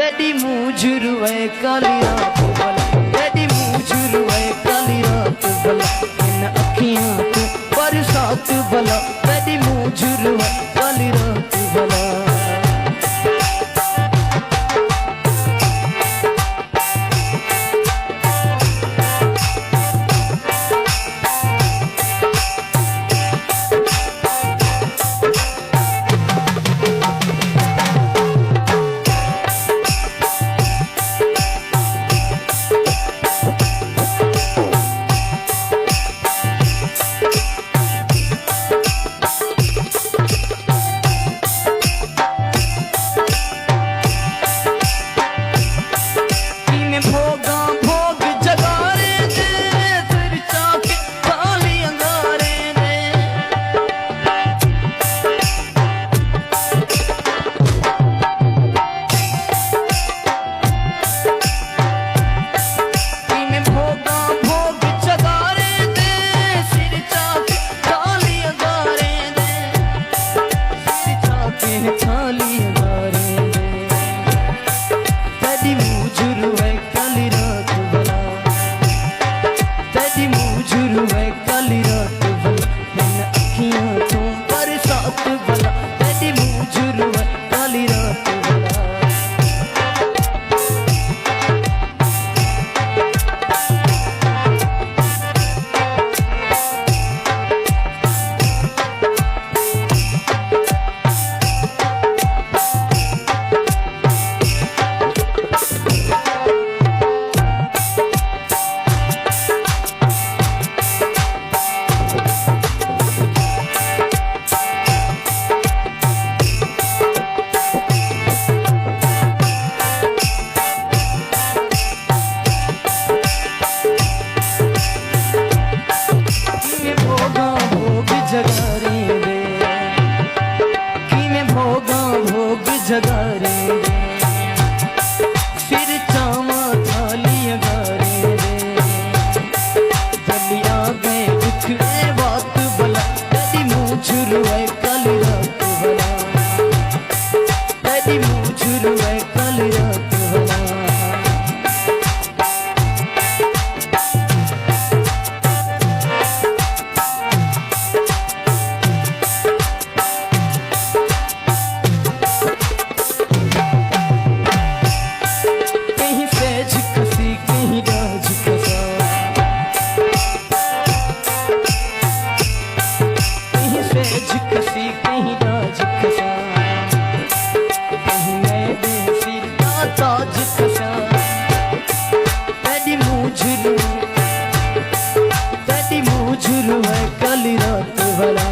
तेरी मुझुरु है काली रात भला, तेरी मुझुरु है काली रात भला, इन अखियां तू बरसात भला, तेरी मुझुरु है काली रात भला। जगारे फिर चावा थाली अगारे जलिया गए दुखड़े बात भला, तेरी मुझुरु है काली रात भला, तेरी मुझुरु है काली रात भला। तेरी मुझुरु है काली रात भला।